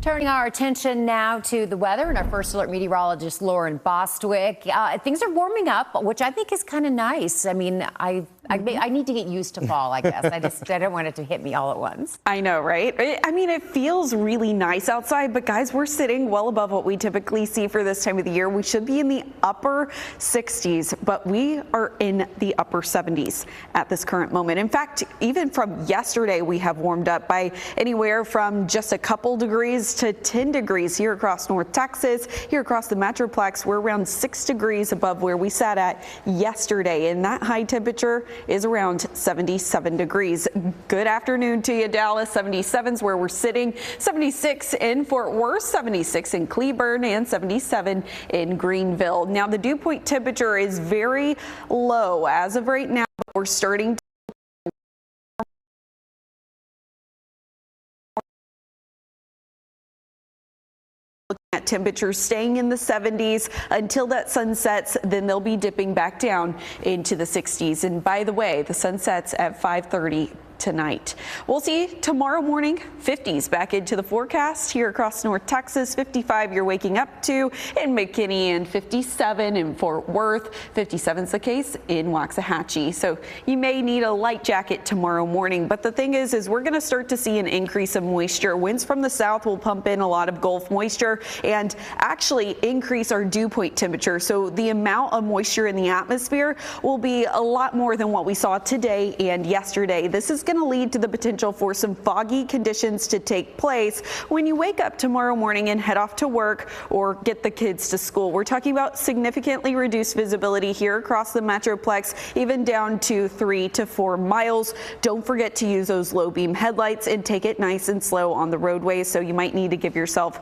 Turning our attention now to the weather and our first alert meteorologist, Lauren Bostwick. Things are warming up, which I think is kind of nice. I mean, I need to get used to fall, I guess. I don't want it to hit me all at once. I know, right? I mean, it feels really nice outside, but guys, we're sitting well above what we typically see for this time of the year. We should be in the upper 60s, but we are in the upper 70s at this current moment. In fact, even from yesterday, we have warmed up by anywhere from just a couple degrees to 10 degrees here across North Texas. Here across the metroplex, we're around 6 degrees above where we sat at yesterday, and that high temperature is around 77 degrees. Good afternoon to you, Dallas. 77's where we're sitting. 76 in Fort Worth, 76 in Cleburne, and 77 in Greenville. Now, the dew point temperature is very low as of right now, but we're starting to at temperatures staying in the 70s until that sun sets. Then they'll be dipping back down into the 60s. And by the way, the sun sets at 5:30 tonight. We'll see tomorrow morning 50s back into the forecast here across North Texas. 55 you're waking up to in McKinney, and 57 in Fort Worth. 57's the case in Waxahachie. So you may need a light jacket tomorrow morning. But the thing is we're going to start to see an increase of moisture. Winds from the south will pump in a lot of Gulf moisture and actually increase our dew point temperature. So the amount of moisture in the atmosphere will be a lot more than what we saw today and yesterday. This is going to lead to the potential for some foggy conditions to take place when you wake up tomorrow morning and head off to work or get the kids to school. We're talking about significantly reduced visibility here across the metroplex, even down to 3 to 4 miles. Don't forget to use those low beam headlights and take it nice and slow on the roadways. So you might need to give yourself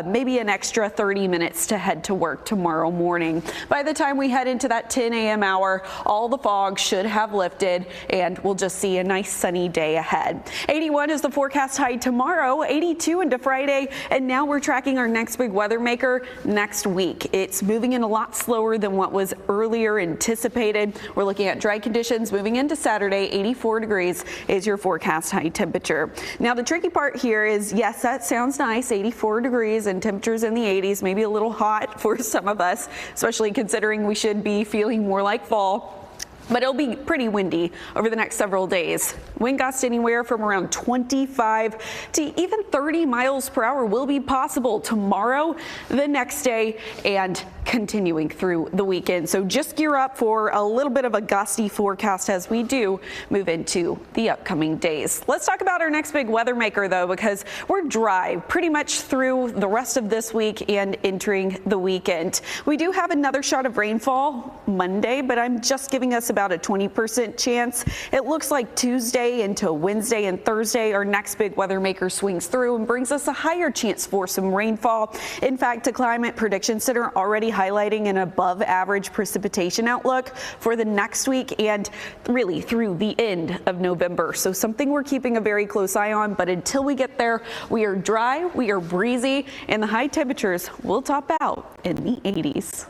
maybe an extra 30 minutes to head to work tomorrow morning. By the time we head into that 10 a.m. hour, all the fog should have lifted and we'll just see a nice sunny day ahead. 81 is the forecast high tomorrow, 82 into Friday, and now we're tracking our next big weather maker next week. It's moving in a lot slower than what was earlier anticipated. We're looking at dry conditions moving into Saturday. 84 degrees is your forecast high temperature. Now, the tricky part here is, yes, that sounds nice, 84 degrees and temperatures in the 80s, maybe a little hot for some of us, especially considering we should be feeling more like fall. But it'll be pretty windy over the next several days. Wind gusts anywhere from around 25 to even 30 miles per hour will be possible tomorrow, the next day, and continuing through the weekend. So just gear up for a little bit of a gusty forecast as we do move into the upcoming days. Let's talk about our next big weather maker, though, because we're dry pretty much through the rest of this week and entering the weekend. We do have another shot of rainfall Monday, but I'm just giving us about a 20% chance. It looks like Tuesday into Wednesday and Thursday, our next big weather maker swings through and brings us a higher chance for some rainfall. In fact, the Climate Prediction Center already highlighting an above average precipitation outlook for the next week and really through the end of November. So something we're keeping a very close eye on. But until we get there, we are dry, we are breezy, and the high temperatures will top out in the 80s.